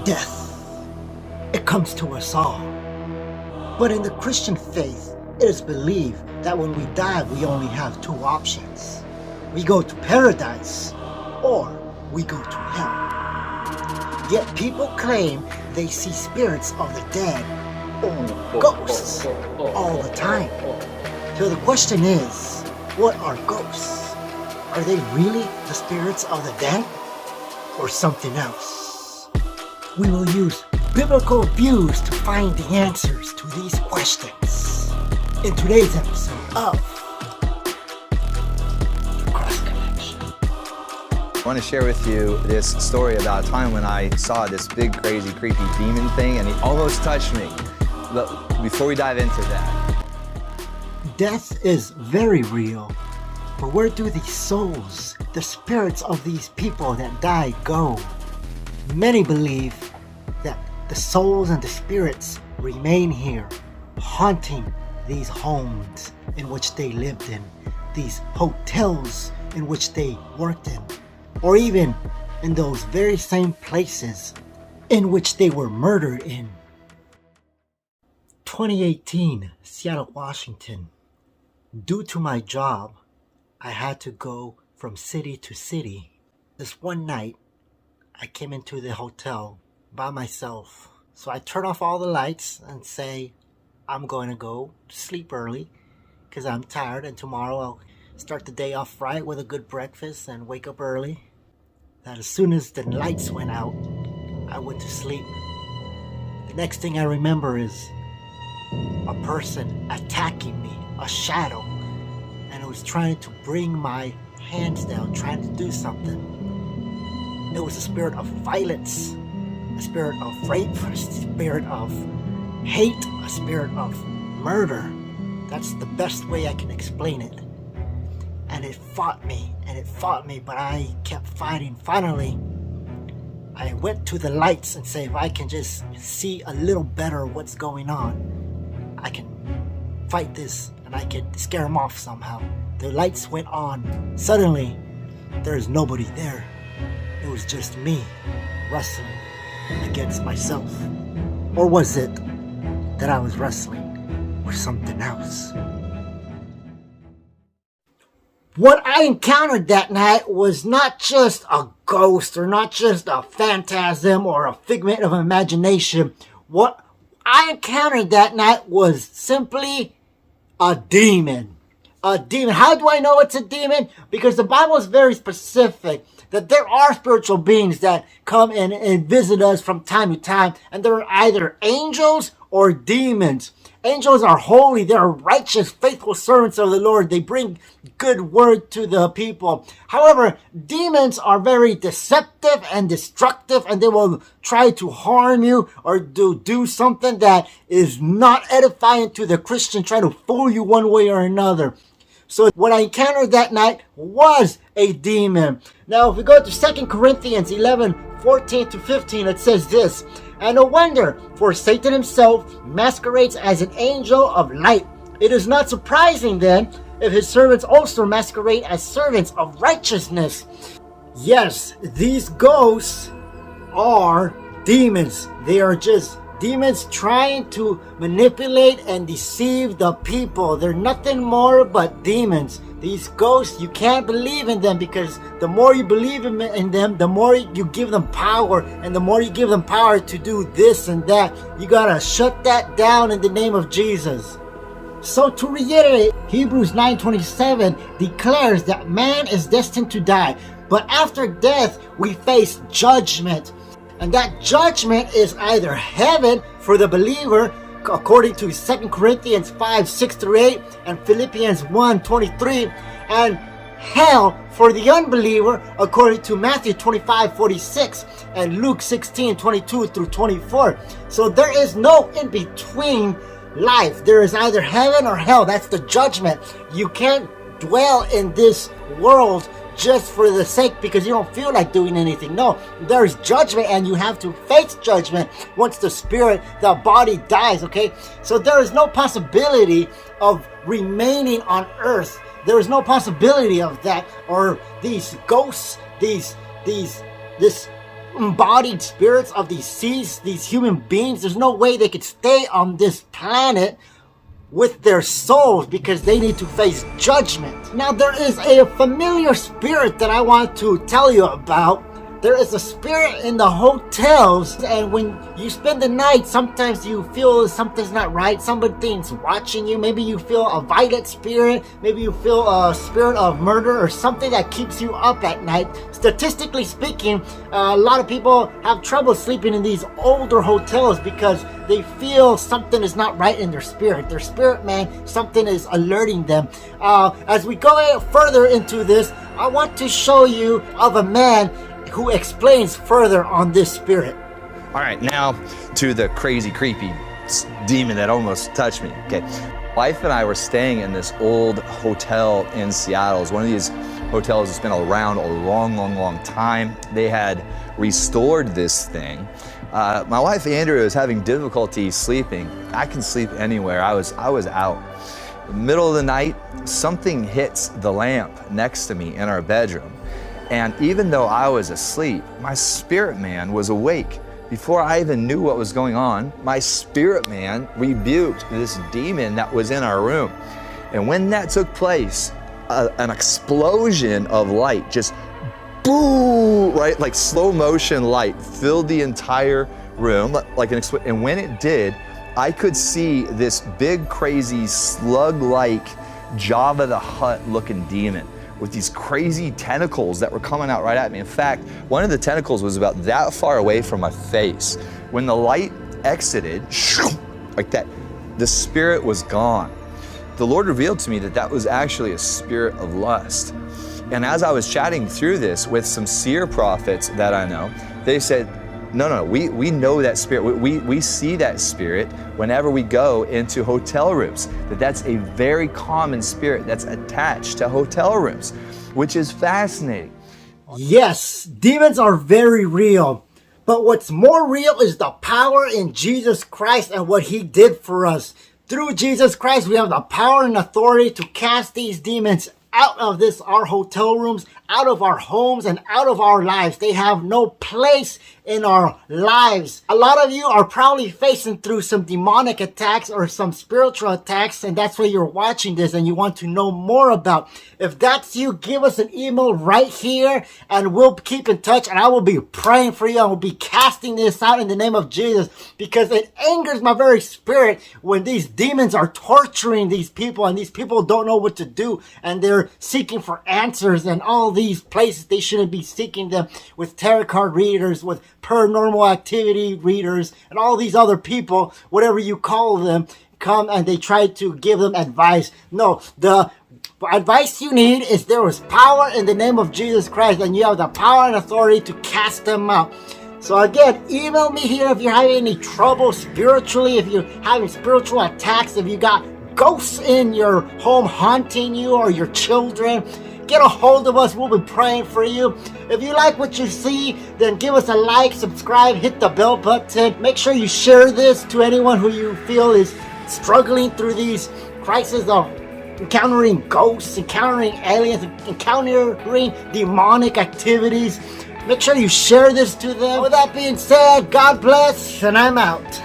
Death. It comes to us all. But in the Christian faith, it is believed that when we die, we only have two options. We go to paradise, or we go to hell. Yet people claim they see spirits of the dead, or ghosts, all the time. So the question is, what are ghosts? Are they really the spirits of the dead, or something else? We will use biblical views to find the answers to these questions in today's episode of Cross Connection. I want to share with you this story about a time when I saw this big, crazy, creepy demon thing, and he almost touched me. But before we dive into that, death is very real. For where do these souls, the spirits of these people that died, go? Many believe that the souls and the spirits remain here, haunting these homes in which they lived in, these hotels in which they worked in, or even in those very same places in which they were murdered in. 2018, Seattle, Washington. Due to my job, I had to go from city to city. This one night, I came into the hotel by myself. So I turn off all the lights and say, I'm going to go sleep early because I'm tired, and tomorrow I'll start the day off right with a good breakfast and wake up early. That as soon as the lights went out, I went to sleep. The next thing I remember is a person attacking me, a shadow, and it was trying to bring my hands down, trying to do something. It was a spirit of violence, a spirit of rape, a spirit of hate, a spirit of murder. That's the best way I can explain it. And it fought me, but I kept fighting. Finally, I went to the lights and said, if I can just see a little better what's going on, I can fight this and I can scare him off somehow. The lights went on. Suddenly, there's nobody there. It was just me wrestling against myself. Or was it that I was wrestling with something else? What I encountered that night was not just a ghost or not just a phantasm or a figment of imagination. What I encountered that night was simply a demon. A demon. How do I know it's a demon? Because the Bible is very specific that there are spiritual beings that come in and visit us from time to time, and they're either angels or demons. Angels are holy, they are righteous, faithful servants of the Lord. They bring good word to the people. However, demons are very deceptive and destructive, and they will try to harm you or do something that is not edifying to the Christian, try to fool you one way or another. So what I encountered that night was a demon. Now, if we go to 2 Corinthians 11:14-15, it says this, and no wonder, for Satan himself masquerades as an angel of light. It is not surprising then if his servants also masquerade as servants of righteousness. Yes, these ghosts are demons. They are just demons trying to manipulate and deceive the people. They're nothing more but demons. These ghosts, you can't believe in them, because the more you believe in them, the more you give them power, and the more you give them power to do this and that. You gotta shut that down in the name of Jesus. So to reiterate, Hebrews 9:27 declares that man is destined to die, but after death we face judgment. And that judgment is either heaven for the believer, according to 2 Corinthians 5:6-8 and Philippians 1:23, and hell for the unbeliever, according to Matthew 25:46 and Luke 16:22-24. So there is no in-between life. There is either heaven or hell. That's the judgment. You can't dwell in this world just for the sake because you don't feel like doing anything. No, there's judgment, and you have to face judgment once the spirit, the body dies, okay? So there is no possibility of remaining on earth. There is no possibility of that, or these ghosts, this embodied spirits of these seeds, these human beings. There's no way they could stay on this planet with their souls because they need to face judgment. Now, there is a familiar spirit that I want to tell you about. There is a spirit in the hotels, and when you spend the night, sometimes you feel something's not right. Somebody's watching you. Maybe you feel a violent spirit. Maybe you feel a spirit of murder or something that keeps you up at night. Statistically speaking, a lot of people have trouble sleeping in these older hotels because they feel something is not right in their spirit. Their spirit man, something is alerting them. As we go further into this, I want to show you of a man who explains further on this spirit. All right, now to the crazy, creepy demon that almost touched me. Okay, wife and I were staying in this old hotel in Seattle. It's one of these hotels that's been around a long time. They had restored this thing. My wife Andrea was having difficulty sleeping. I can sleep anywhere. I was out. Middle of the night, something hits the lamp next to me in our bedroom. And even though I was asleep, my spirit man was awake. Before I even knew what was going on, my spirit man rebuked this demon that was in our room. And when that took place, an explosion of light, just boom, right? Like slow motion light filled the entire room, like an explosion. And when it did, I could see this big, crazy, slug-like Jabba the Hutt looking demon with these crazy tentacles that were coming out right at me. In fact, one of the tentacles was about that far away from my face. When the light exited, like that, the spirit was gone. The Lord revealed to me that that was actually a spirit of lust. And as I was chatting through this with some seer prophets that I know, they said, no, we know that spirit. We see that spirit whenever we go into hotel rooms, that's a very common spirit that's attached to hotel rooms, which is fascinating. Yes, demons are very real. But what's more real is the power in Jesus Christ and what he did for us. Through Jesus Christ, we have the power and authority to cast these demons out of our hotel rooms, out of our homes, and out of our lives. They have no place in our lives. A lot of you are probably facing through some demonic attacks or some spiritual attacks, and that's why you're watching this and you want to know more about. If that's you, give us an email right here and we'll keep in touch, and I will be praying for you. I will be casting this out in the name of Jesus, because it angers my very spirit when these demons are torturing these people and these people don't know what to do, and they're seeking for answers and all these places they shouldn't be seeking them, with tarot card readers, with paranormal activity readers, and all these other people, whatever you call them, come and they try to give them advice. No, the advice you need is there is power in the name of Jesus Christ, and you have the power and authority to cast them out. So again, email me here if you're having any trouble spiritually, if you're having spiritual attacks, if you got ghosts in your home haunting you or your children. Get a hold of us. We'll be praying for you. If you like what you see, then give us a like, subscribe, hit the bell button. Make sure you share this to anyone who you feel is struggling through these crises of encountering ghosts, encountering aliens, encountering demonic activities. Make sure you share this to them. With that being said, God bless, and I'm out.